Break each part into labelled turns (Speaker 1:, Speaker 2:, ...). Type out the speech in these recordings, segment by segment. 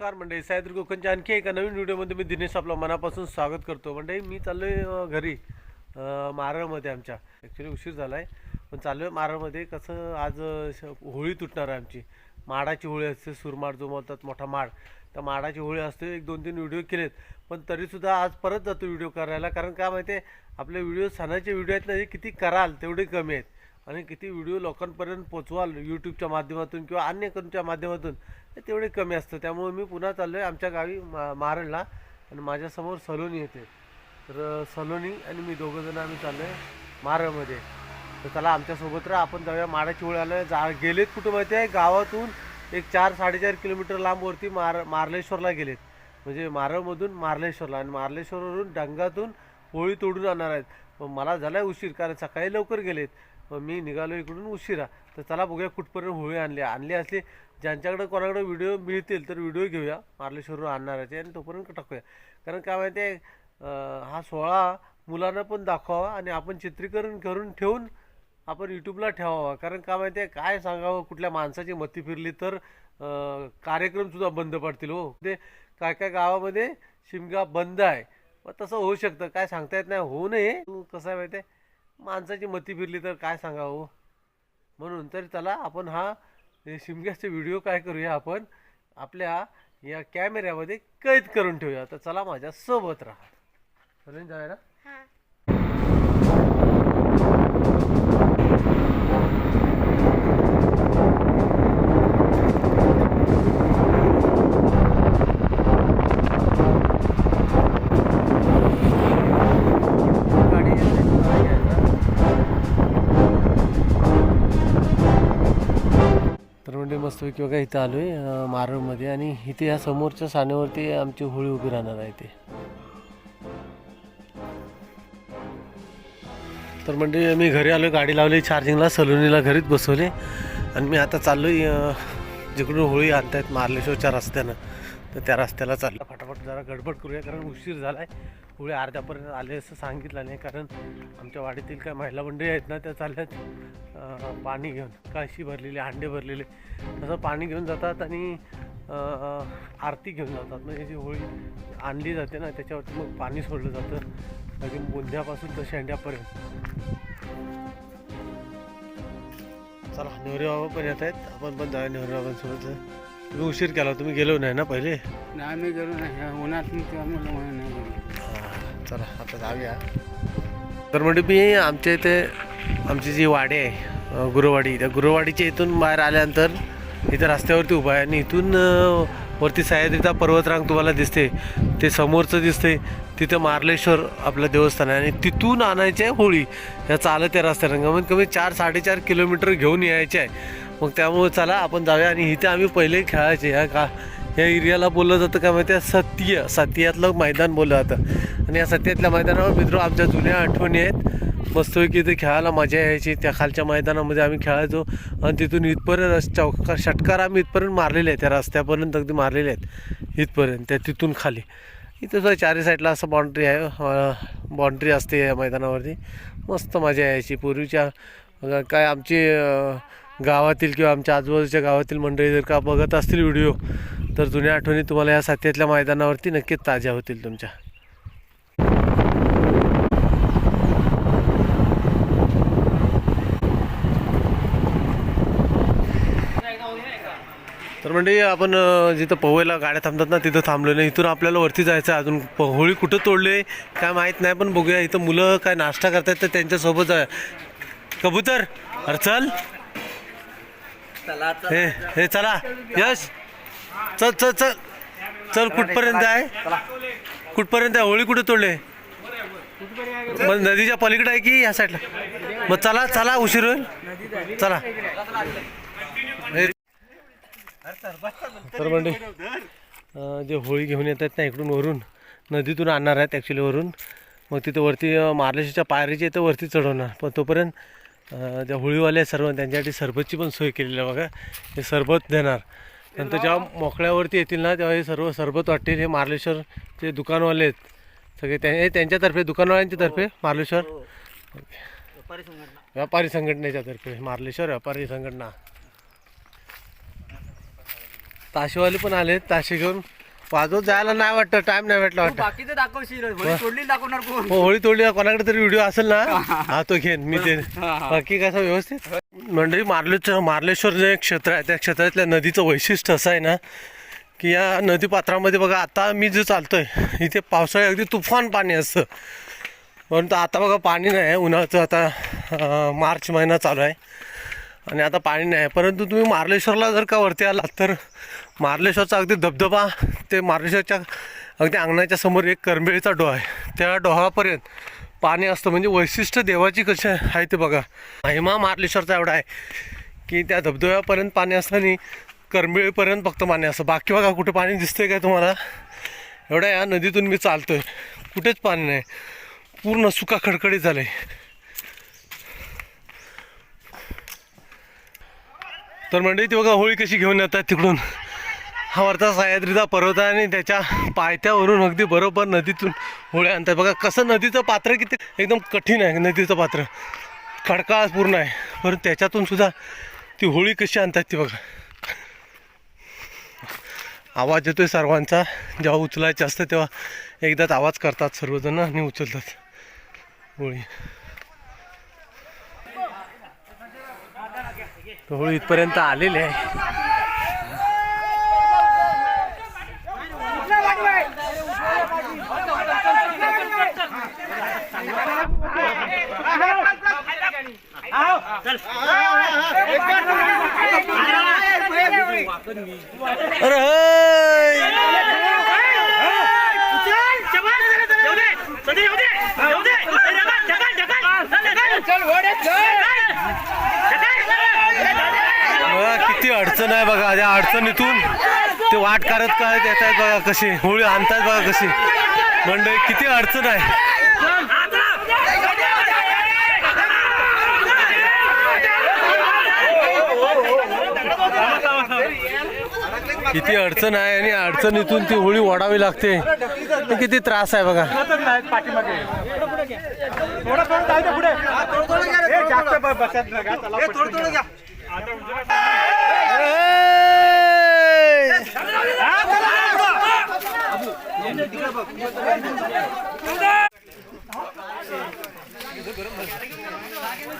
Speaker 1: नमस्कार मंडळी, सह्याद्री कोकणच्या आणखी एका नवीन व्हिडिओमध्ये मी दिनेश आपलं मनापासून स्वागत करतो. मंडळी मी चाललो आहे घरी मारळमध्ये. आमच्या ॲक्च्युली उशीर झाला आहे पण चाललो आहे मारळमध्ये. कसं आज होळी तुटणार आहे आमची. माडाची होळी असते, सुरमाड जो बोलतात मोठा माड, त्या माडाची होळी असते. 1-2-3 व्हिडिओ केलेत पण तरीसुद्धा आज परत जातो व्हिडिओ करायला. कारण काय माहिती आहे, आपले व्हिडिओ सणाचे व्हिडिओ आहेत ना, हे किती कराल तेवढे कमी आहेत आणि किती व्हिडिओ लोकांपर्यंत पोचवाल यूट्यूबच्या माध्यमातून किंवा अन्य कोणत्या माध्यमातून तेवढे कमी असतं. त्यामुळे मी पुन्हा चाललो आहे आमच्या गावी मारळला आणि माझ्यासमोर सलोनी येते. तर सलोनी आणि मी दोघंजणं आम्ही चाललो आहे मारळमध्ये. तर चला आमच्यासोबत राहा, आपण जाऊया. माडाची होळी आलं गेलेत कुठं माहिती आहे, गावातून एक 4-4.5 किलोमीटर लांबवरती मार्लेश्वरला गेलेत. म्हणजे मारळमधून मार्लेश्वरला आणि मार्लेश्वरवरून डंगातून होळी तोडून आणणार आहेत. पण मला झाला आहे उशीर, कारण सकाळी लवकर गेलेत. मग मी निघालो इकडून उशिरा. तर चला बघूया कुठपर्यंत होळी आणली असली. ज्यांच्याकडे कोणाकडे व्हिडिओ मिळतील तर व्हिडिओ घेऊया मार्लेश्वरवर आणणाराचे आणि तोपर्यंत टाकूया. कारण काय माहिती आहे, हा सोहळा मुलांना पण दाखवावा आणि आपण चित्रीकरण करून ठेवून आपण यूट्यूबला ठेवावा. कारण काय माहिती आहे, काय सांगावं, कुठल्या माणसाची मती फिरली तर कार्यक्रमसुद्धा बंद पडतील. हो, ते काय काय गावामध्ये शिमगा बंद आहे. मग तसं होऊ शकतं, काय सांगता येत नाही, होऊ नये. कसं आहे माहिती आहे, माणसाची मती फिरली तर काय सांगावं. म्हणून तरी चला आपण हा शिमग्याचे व्हिडिओ काय करूया, आपण आपल्या या कॅमेऱ्यामध्ये कैद करून ठेवूया. तर चला माझ्या सोबत राहा. चला जाऊया ना. तर म्हणजे मस्तपैकी बघा इथं आलो आहे मारळमध्ये आणि इथे या समोरच्या साण्यावरती आमची होळी उभी राहणार आहे ते. तर म्हणजे मी घरी आलो, गाडी लावली चार्जिंगला, सलोनीला घरीच बसवले आणि मी आता चाललो आहे जिकडून होळी आणतायत मार्लेश्वरच्या रस्त्यानं. तर त्या रस्त्याला चाललं. फटाफट जरा गडबड करूया कारण उशीर झाला आहे. होळी अर्ध्यापर्यंत आले असं सांगितलं नाही, कारण आमच्या वाडीतील काय महिला मंडळी आहेत ना, त्या चालल्यात पाणी घेऊन, काशी भरलेले, हांडे भरलेले, तसं पाणी घेऊन जातात आणि आरती घेऊन जातात. म्हणजे जी होळी आणली जाते ना त्याच्यावरती मग पाणी सोडलं जातं अगदी बुंध्यापासून तर शेंड्यापर्यंत. चला नेवरे बाबा पण येत आहेत, आपण पण जाऊया नेवरे बाबांसोबत. तुम्ही उशीर केला, तुम्ही गेलो नाही ना पहिले?
Speaker 2: नाही, आम्ही गेलो नाही उन्हात, नाही.
Speaker 1: चला आता जाऊया. तर म्हणजे मी आमच्या इथे आमची जी वाडी आहे गुरुवाडी, त्या गुरुवाडीच्या इथून बाहेर आल्यानंतर इथं रस्त्यावरती उभा आहे आणि इथून वरती सह्याद्रीचा पर्वतरांग तुम्हाला दिसते, ते समोरचं दिसते, तिथं मार्लेश्वर आपलं देवस्थान आहे आणि तिथून आणायचे आहे होळी. या चालत या रस्त्यानं कमीत कमी 4-4.5 किलोमीटर घेऊन यायचे आहे. मग त्यामुळे चला आपण जाऊया. आणि इथे आम्ही पहिले खेळायचे या एरियाला बोललं जातं काय माहिती आहे, सतियातलं मैदान बोललं जातं. आणि या सतियातल्या मैदानावर मित्र आमच्या जुन्या आठवणी आहेत. मस्तपैकी इथे खेळायला मजा यायची. त्या खालच्या मैदानामध्ये आम्ही खेळायचो आणि तिथून इथपर्यंत षटकार आम्ही इथपर्यंत मारलेले आहेत, त्या रस्त्यापर्यंत अगदी मारलेले आहेत इथपर्यंत. त्या तिथून खाली इथं सुद्धा चारी साईडला असं बाउंड्री असते या मैदानावरती. मस्त मजा यायची पूर्वीच्या. काय आमची गावातील किंवा आमच्या आजूबाजूच्या गावातील मंडळी जर का बघत असतील व्हिडिओ तर जुन्या आठवणी तुम्हाला या सत्यातल्या मैदानावरती नक्कीच ताज्या होतील तुमच्या. तर म्हणजे आपण जिथं पवईला गाड्या थांबतात ना तिथं थांबलो नाही. इथून आपल्याला वरती जायचं आहे. अजून होळी कुठं तोडले काय माहीत नाही, पण बघूया. इथं मुलं काय नाश्ता करतात तर त्यांच्यासोबत जाऊया. कबूतर अरे चल, हे चला यश, चल चल चल चल. कुठपर्यंत आहे, कुठपर्यंत आहे? होळी कुठे तोडले? मग नदीच्या पलीकडे आहे की या साईडला? मग चला चला, उशीर होईल, चला. तर म्हणजे जे होळी घेऊन येतात ना इकडून वरून नदीतून आणणार आहेत ॲक्च्युली वरून. मग तिथं वरती मार्लेश्वरच्या पायरीच्या इथं वरती चढवणार. पण तोपर्यंत ज्या होळीवाले सर्व त्यांच्यासाठी सरबतची पण सोय केलेली आहे बघा. हे सरबत देणार. नंतर जेव्हा मोकळ्यावरती येतील ना तेव्हा हे सर्व सरबत वाटतील. हे मार्लेश्वरचे दुकानवाले आहेत सगळे, त्यांच्यातर्फे, दुकानवाल्यांच्या तर्फे मार्लेश्वर व्यापारी संघटनेच्या तर्फे मार्लेश्वर व्यापारी संघटना. ताशेवाले पण आले, ताशे घेऊन वाजवत जायला नाही वाटतं, टाइम नाही भेटला वाटतं.
Speaker 2: बाकीचं दाखवशील होळी तोडली दाखवणार कोण?
Speaker 1: हो, होळी तोडली कोणाकडे तरी व्हिडिओ असेल ना, हा तो घेईन मी ते. बाकी कसं व्यवस्थित मंडळी. मार्लेश्वर जे एक क्षेत्र आहे त्या क्षेत्रातल्या नदीचं वैशिष्ट्य असं आहे ना की या नदीपात्रामध्ये बघा, आता मी जे चालतोय इथे पावसाळ्यात अगदी तुफान पाणी असतं, परंतु आता बघा पाणी नाही आहे. उन्हाळ्याचं आता मार्च महिना चालू आहे आणि आता पाणी नाही आहे. परंतु तुम्ही मार्लेश्वरला जर का वरती आलात तर मार्लेश्वरचा अगदी धबधबा ते मार्लेश्वरच्या अगदी अंगणाच्या समोर एक करंबेळीचा डोह आहे, त्या डोहापर्यंत पाणी असतं. म्हणजे वैशिष्ट्य देवाची कशी आहे ते बघा. महिमा मार्लेश्वरचा एवढा आहे की त्या धबधब्यापर्यंत पाणी असतं आणि करंबेळीपर्यंत फक्त पाणी असतं. बाकी बघा कुठे पाणी दिसतंय काय तुम्हाला? एवढ्या या नदीतून मी चालतोय, कुठेच पाणी नाही, पूर्ण सुका खडखडीत झालं आहे. तर मंडळी ती बघा होळी कशी घेऊन येतात तिकडून. हा वरचा सह्याद्रीचा पर्वत आहे आणि त्याच्या पायथ्यावरून अगदी बरोबर नदीतून होळी आणतात. बघा कसं नदीचं पात्र किती एकदम कठीण आहे, नदीचं पात्र खडकाळ पूर्ण आहे, परंतु त्याच्यातून सुद्धा ती होळी कशी आणतात ती बघा. आवाज येतोय सर्वांचा, जेव्हा उचलायचं असतं तेव्हा एकदाच आवाज करतात सर्वजण आणि उचलतात होळी. होळी इथपर्यंत आलेली आहे. अरे किती अडचण आहे बघा. त्या अडचणीतून ते वाट काढत काय येत आहेत बघा, कशी होळी आणतात बघा कशी. मंडळी किती अडचण आहे, किती अडचण आहे आणि अडचणीतून ती होळी ओढावी लागते. किती त्रास आहे बघा.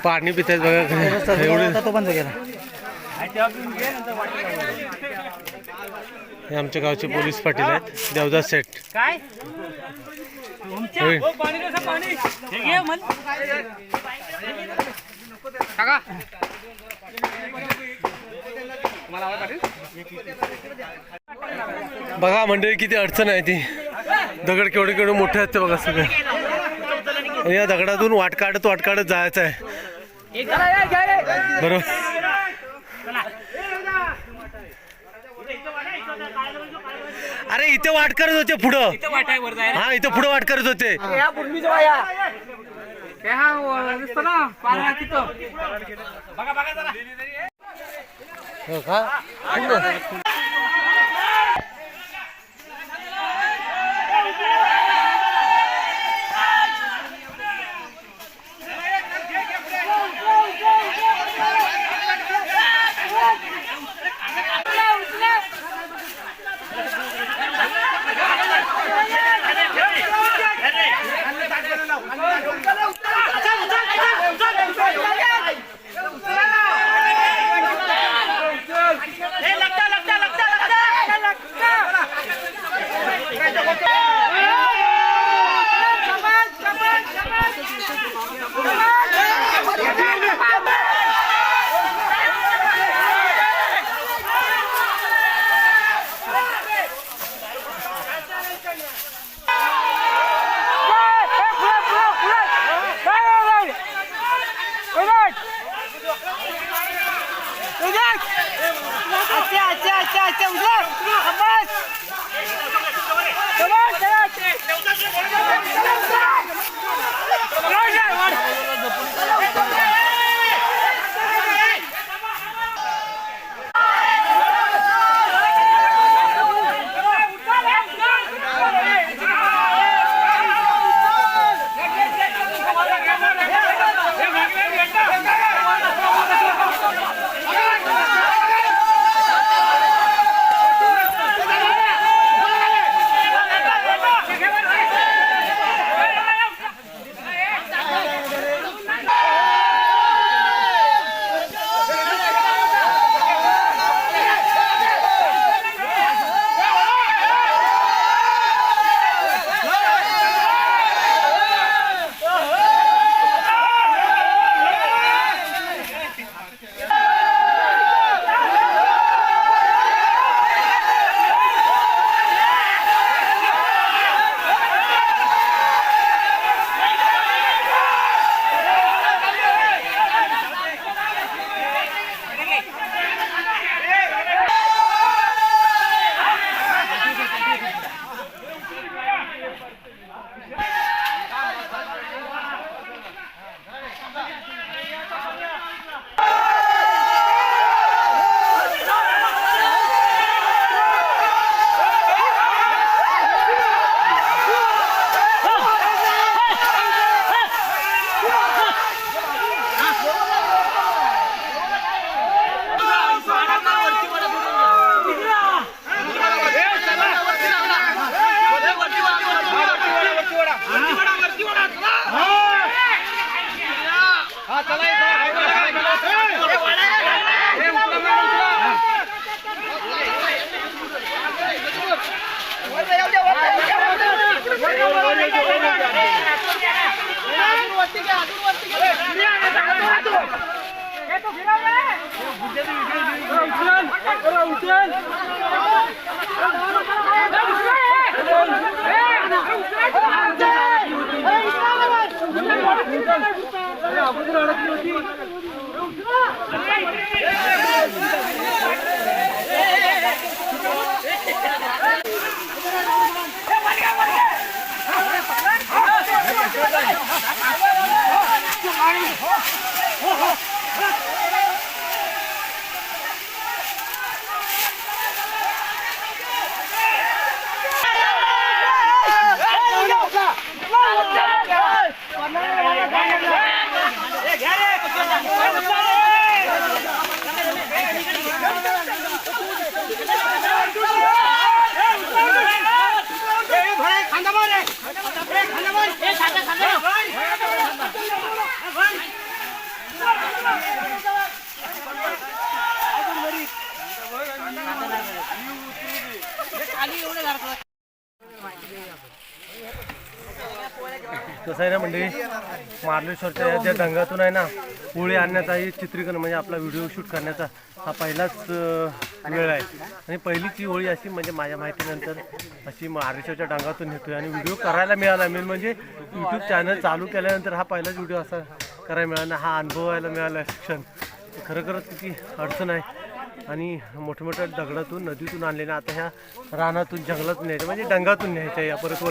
Speaker 1: पाणी पितात बघा एवढे. तो बंद केला. हे आमच्या गावचे पोलीस पाटील आहेत, देवदास सेठ. काय बघा मंडळी किती अडचण आहे ती. दगड केवढे केवढे मोठे आहेत ते बघा सगळे. आणि या दगडातून वाट काढत जायचं आहे बरोबर. अरे इथे वाट करत होते पुढं, हा इथे पुढं वाट करत होते. हो का? कसं आहे ना म्हणजे मार्लेश्वरच्या या ज्या ढंगातून आहे ना होळी आणण्याचा ही चित्रीकरण म्हणजे आपला व्हिडिओ शूट करण्याचा हा पहिलाच वेळ आहे आणि पहिलीच ही होळी अशी म्हणजे माझ्या माहितीनंतर अशी मार्लेश्वरच्या ढंगातून नेतोय आणि व्हिडिओ करायला मिळाला मेन म्हणजे यूट्यूब चॅनल चालू केल्यानंतर हा पहिलाच व्हिडिओ असा करायला मिळाला हा अनुभवायला मिळाला शिक्षण खरोखरच किती अडचण आहे आणि मोठ्या मोठ्या दगडातून नदीतून आणलेलं आता ह्या रानातून जंगलातून न्यायचं म्हणजे डंगातून न्यायच्या या परत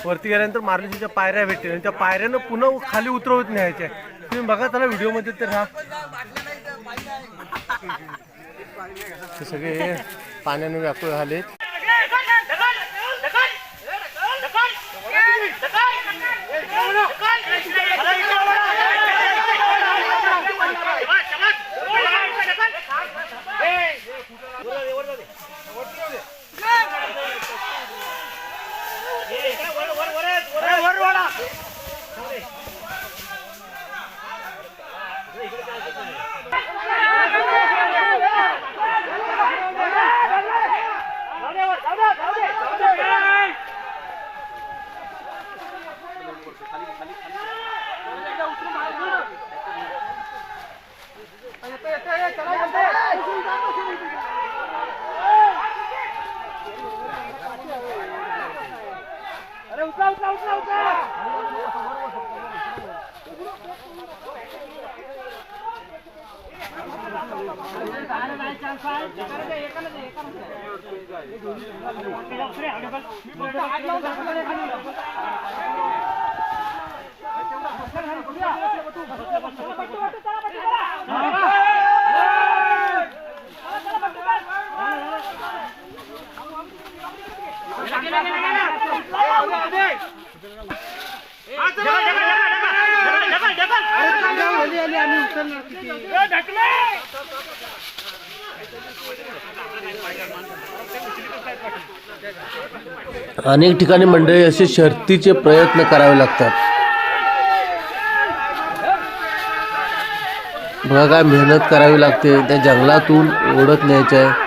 Speaker 1: वरती गेल्यानंतर मार्लेश्वरच्या पायऱ्या भेटतील आणि त्या पायऱ्यानं पुन्हा खाली उतरवत न्यायच्या तुम्ही बघा त्याला व्हिडिओमध्ये तर हा ते सगळे पाण्याने व्याकुळ झालेत अनेक ठिकाणी मंडळी असे शर्तीचे प्रयत्न करावे लागतात. बघा काय मेहनत करावी लागते. त्या जंगलातून ओढत न्यायचे आहे,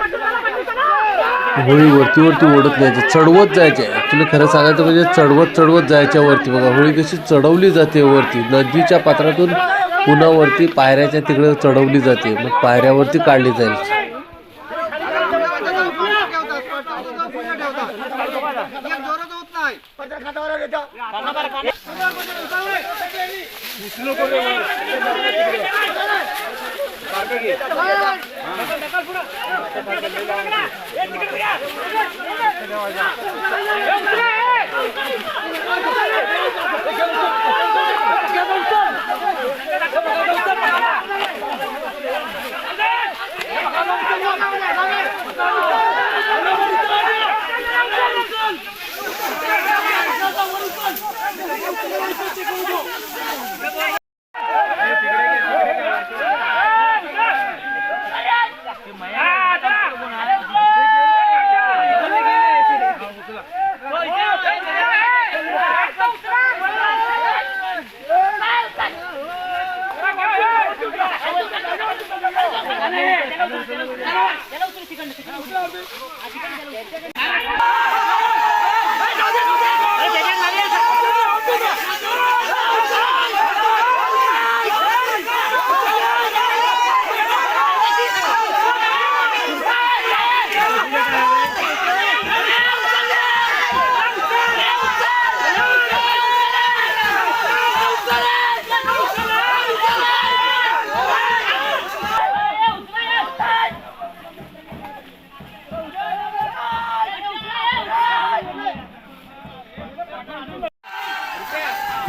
Speaker 1: होळी वरती ओढत न्यायचे, चढवत जायचे. ॲक्च्युली खरं सांगायचं म्हणजे चढवत जायच्या वरती. बघा होळी कशी चढवली जाते वरती नदीच्या पात्रातून पुन्हा वरती पायऱ्याच्या तिकडे चढवली जाते, मग पायऱ्यावरती काढली जाईल.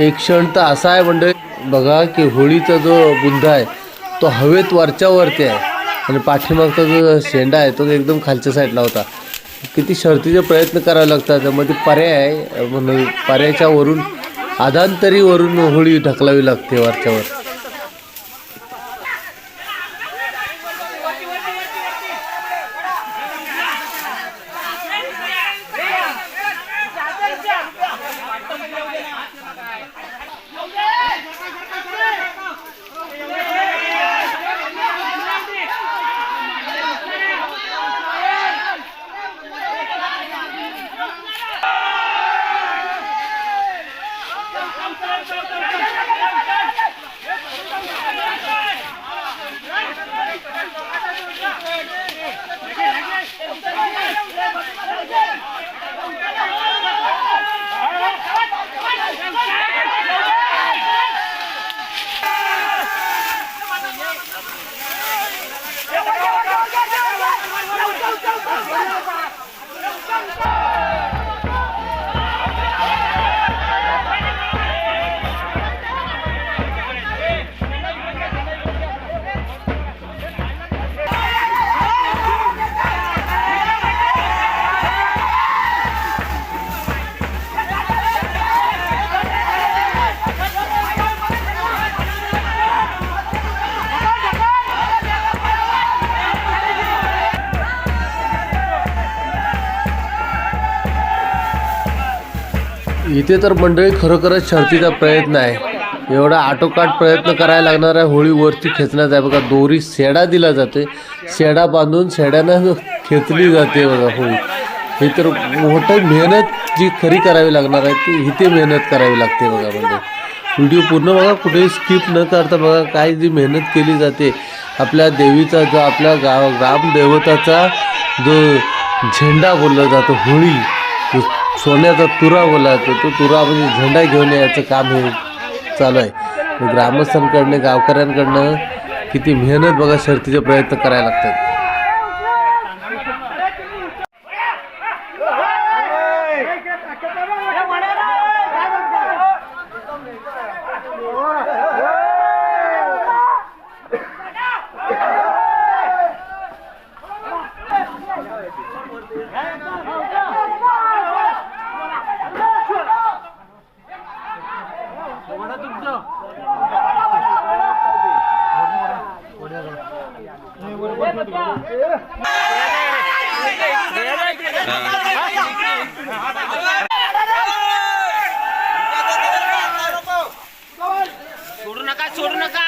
Speaker 1: एक क्षण तर असा आहे म्हणजे बघा की होळीचा जो बुंदा आहे तो हवेत वरच्या वरती आहे आणि पाठीमागचा जो शेंडा आहे तो एकदम खालच्या साईडला होता. किती शर्तीचे प्रयत्न करावे लागतात. त्यामध्ये पर्याय आहे म्हणजे पर्यायाच्या वरून आधांतरी वरून होळी ढकलावी लागते वरच्यावर. इथे तर मंडळी खरोखरच शर्तीचा प्रयत्न आहे. एवढा आटोकाट प्रयत्न करायला लागणार आहे होळी वरती खेचण्याचा आहे. बघा दोरी शेडा दिला जाते, शेडा बांधून शेड्यानं खेचली जाते बघा होळी. हे तर मोठी मेहनत जी खरी करावी लागणार आहे ती इथे मेहनत करावी लागते बघा. म्हणजे व्हिडिओ पूर्ण बघा, कुठेही स्किप न करता बघा काय जी मेहनत केली जाते. आपल्या देवीचा जो आपल्या ग्रामदेवताचा जो झेंडा बोलला जातो होळी, सोन्याचा तुरा बोलला जातो, तो तुरा म्हणजे झेंडा घेऊन यायचं काम हे चालू आहे. ग्रामस्थांकडनं गावकऱ्यांकडनं किती मेहनत बघा शर्तीचे प्रयत्न करायला लागतात.
Speaker 3: सोडू नका.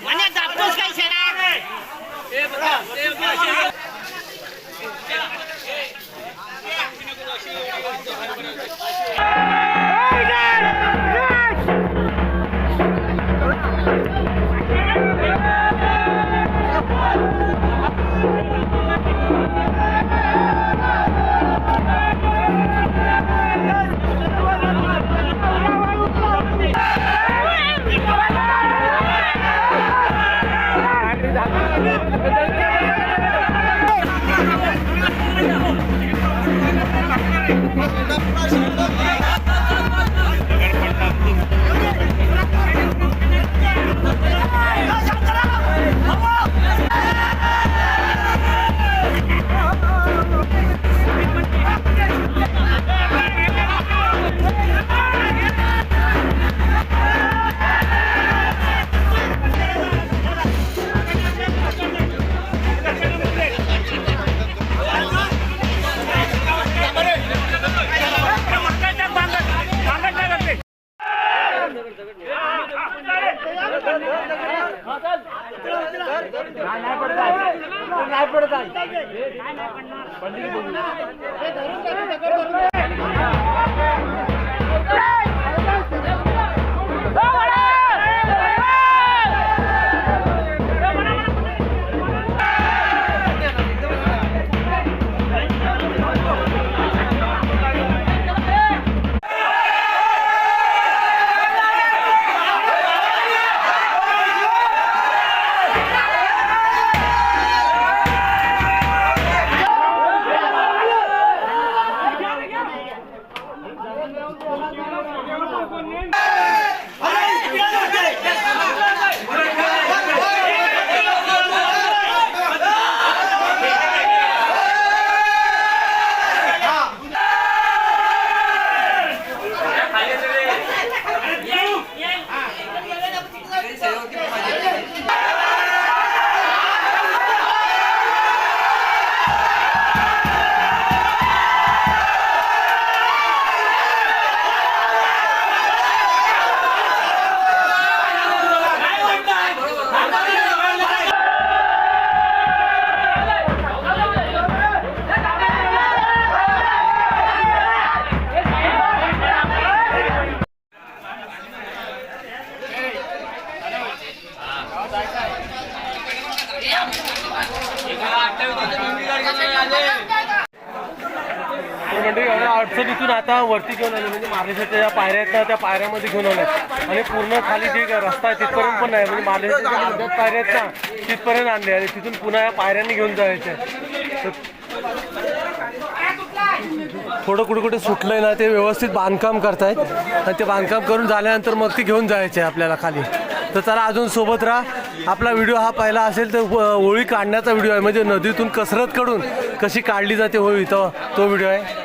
Speaker 3: मने दाबतोस काय शेडा.
Speaker 1: तर म्हणजे एवढ्या अडचणीतून आता वरती घेऊन आले, म्हणजे मार्लेश्वरच्या ज्या पायऱ्या आहेत ना त्या पायऱ्यामध्ये घेऊन आल्या आणि पूर्ण खाली जे रस्ता आहे तिथपर्यंत पण नाही, म्हणजे मार्लेश्वरच्या ज्या अर्ध्यात पायऱ्या आहेत ना तिथपर्यंत आणले आणि तिथून पुन्हा या पायऱ्यांनी घेऊन जायचे. थोडं कुठे कुठे सुटलंय ना ते व्यवस्थित बांधकाम करतायत आणि ते बांधकाम करून झाल्यानंतर मग ती घेऊन जायचे आपल्याला खाली. तर चला अजून सोबत राहा. आपला व्हिडिओ हा पहिला असेल तर होळी काढण्याचा व्हिडिओ आहे, म्हणजे नदीतून कसरत काढून कशी काढली जाते होळी तो व्हिडिओ आहे.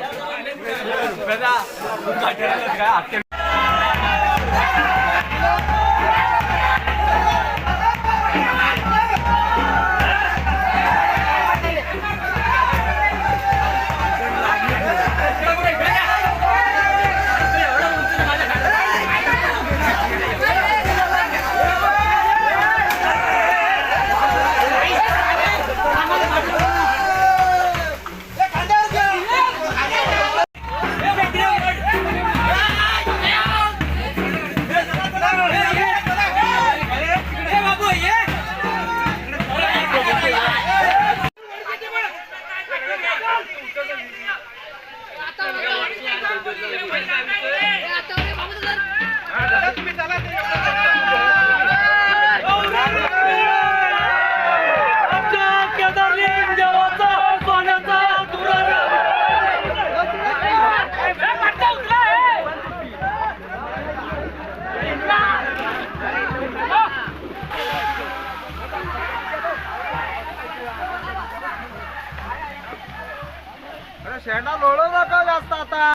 Speaker 2: शेंडा लोळू नका जास्त आता.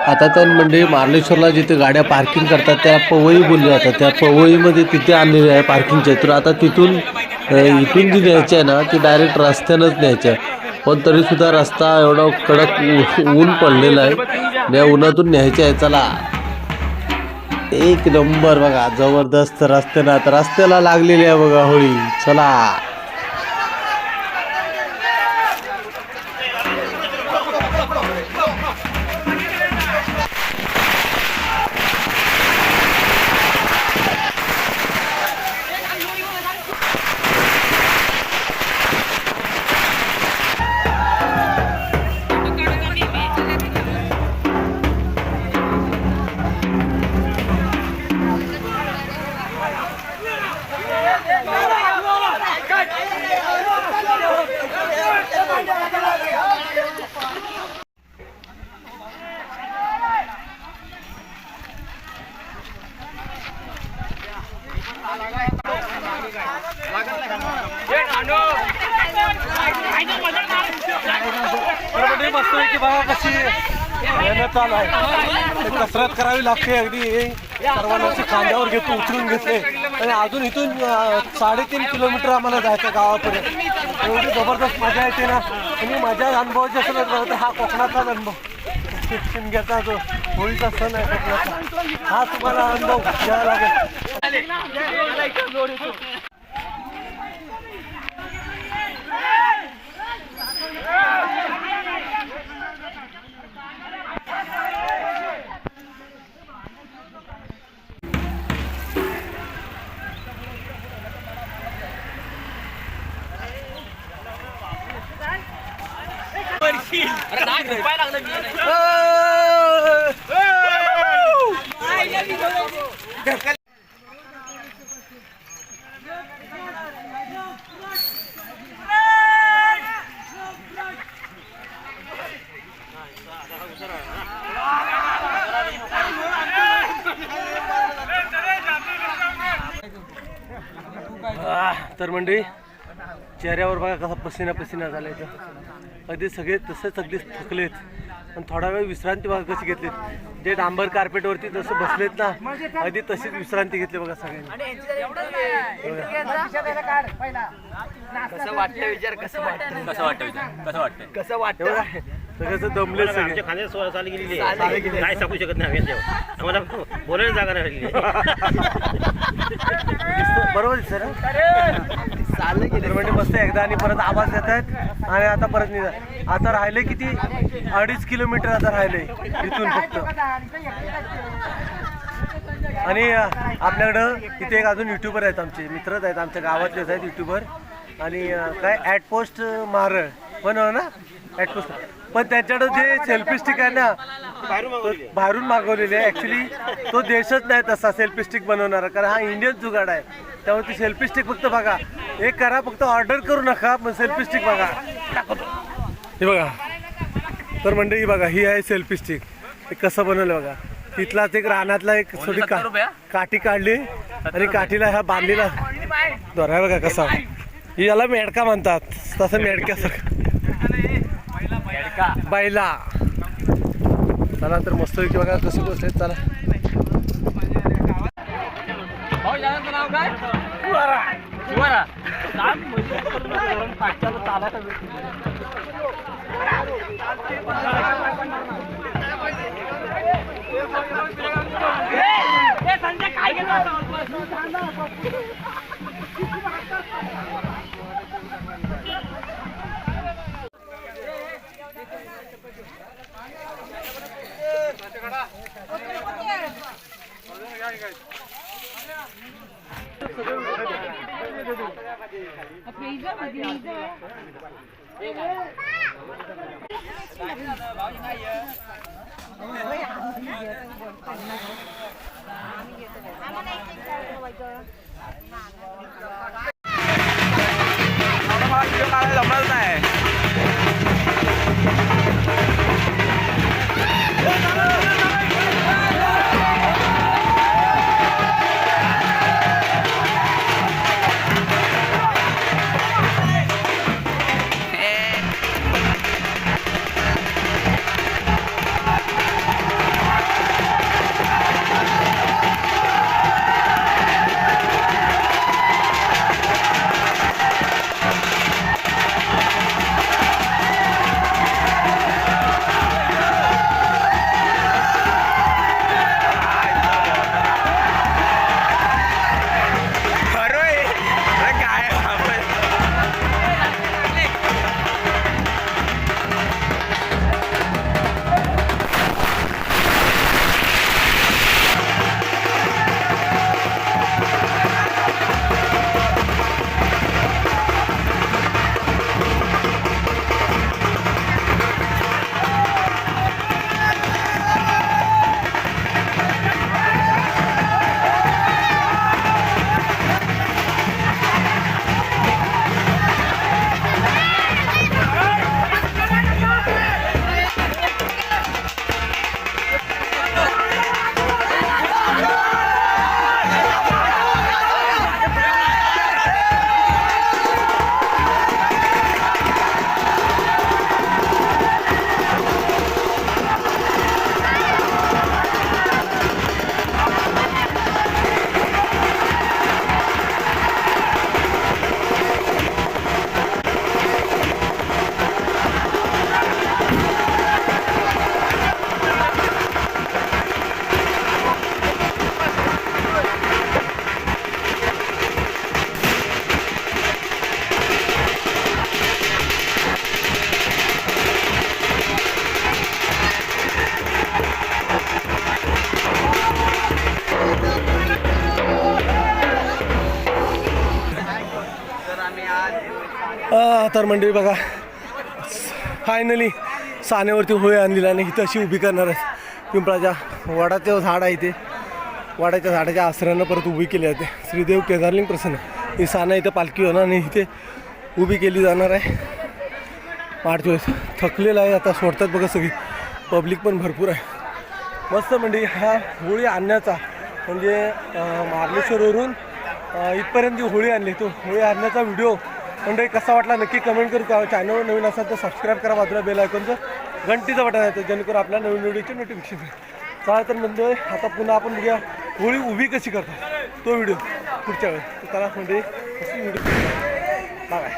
Speaker 1: आता तर म्हणजे मार्लेश्वरला जिथे गाड्या पार्किंग करतात त्या पवई बोलल्या जातात, त्या पवईमध्ये तिथे आणलेली आहे पार्किंगच्या. तर आता तिथून इथून जी न्यायची आहे ना ती डायरेक्ट रस्त्यानंच न्यायची आहे, पण तरीसुद्धा रस्ता एवढा कडक ऊन पडलेला आहे, या उन्हातून न्यायची आहे. चला एक नंबर बघा, जबरदस्त रस्त्यानं आता रस्त्याला लागलेली आहे बघा होळी. चला मस्तपैकी बघा कशी मेहनत चालू आहे, कसरत करावी लागते अगदी. सर्वांना खांद्यावर घेतो, उचलून घेतले आणि अजून इथून 3.5 किलोमीटर आम्हाला जायचं गावापर्यंत. एवढी जबरदस्त मजा येते ना. आणि माझ्या अनुभवाची असं तर हा कोकणाचाच अनुभव, शिमग्याचा जो होळीचा सण आहे कोकणाचा, हा तुम्हाला अनुभव घ्यावा लागेल. तर मंडळी चेहऱ्यावर बघा कसा पसिना पसिना झाला इथं. अगदी सगळे तसेच अगदी थकलेत आणि थोडा वेळ विश्रांती बघा कशी घेतलीत. जे डांबर कार्पेटवरती जसं बसलेत ना अगदी तशीच विश्रांती घेतली बघा सगळ्यांनी.
Speaker 2: कसं वाटतं
Speaker 1: सगळ्याचं दमले सगळे.
Speaker 4: खाण्यात चालू गेलेली आहे. काय सांगू शकत नाही आम्ही आम्हाला बोलायला जागा नाही राहिली.
Speaker 1: बरोबर सर म्हणजे मस्त एकदा आणि परत आवाज देत आहेत आणि आता परत निघा. आता राहिले किती 2.5 किलोमीटर आता राहिले इथून फक्त. आणि आपल्याकडं इथे एक अजून युट्यूबर आहेत, आमचे मित्रच आहेत, आमच्या गावातलेच आहेत युट्यूबर. आणि काय ॲटपोस्ट मारळ पण हो ना ॲटपोस्ट. पण त्याच्याकडं जे सेल्फी स्टिक आहे ना बाहेरून मागवलेली आहे. ॲक्च्युली तो देशच नाही तसा सेल्फी स्टिक बनवणारा, कारण हा इंडियन जुगाड आहे. त्यामुळे ती सेल्फी स्टिक फक्त बघा हे करा, फक्त ऑर्डर करू नका पण सेल्फी स्टिक बघा. हे बघा तर मंडळी बघा ही आहे सेल्फी स्टिक. ते कसं बनवलं बघा. तिथलाच एक रानातला एक थोडी काठी काढली आणि काठीला ह्या बांधलेला दोरा बघा कसा. याला मेडका म्हणतात, तसं मेडक्यासारखं बैला. चला तर मस्त की बघा कशी बसले. चला
Speaker 2: जमणार नाही.
Speaker 1: तर मंडळी बघा फायनली सानेवरती होळी आणलेली आणि इथं अशी उभी करणार आहे. पिंपळाच्या वडाचं झाड आहे इथे, वडाच्या झाडाच्या आसऱ्यानं परत उभी केली आहे. श्रीदेव केदारलिंग प्रसन्न ही साना इथं पालखी होणार आणि इथे उभी केली जाणार आहे. 8 दिवस थकलेलं आहे आता, सोडतात बघा सगळी पब्लिक पण भरपूर आहे. मस्त म्हणजे हा होळी आणण्याचा म्हणजे मार्लेश्वरवरून इथपर्यंत जी होळी आणली तो होळी आणण्याचा व्हिडिओ म्हणजे कसा वाटला नक्की कमेंट करू. का चॅनलवर नवीन असाल तर सबस्क्राईब करा, बाजूला बेल आयकॉनचं घंटीचं बटन आहे तर जेणेकरून आपल्या नवीन व्हिडिओचे नोटिफिकेशन आहे. चला तर म्हणजे आता पुन्हा आपण बघूया होळी उभी कशी करतात तो व्हिडिओ पुढच्या वेळेस. तर त्याला म्हणजे व्हिडिओ बाय.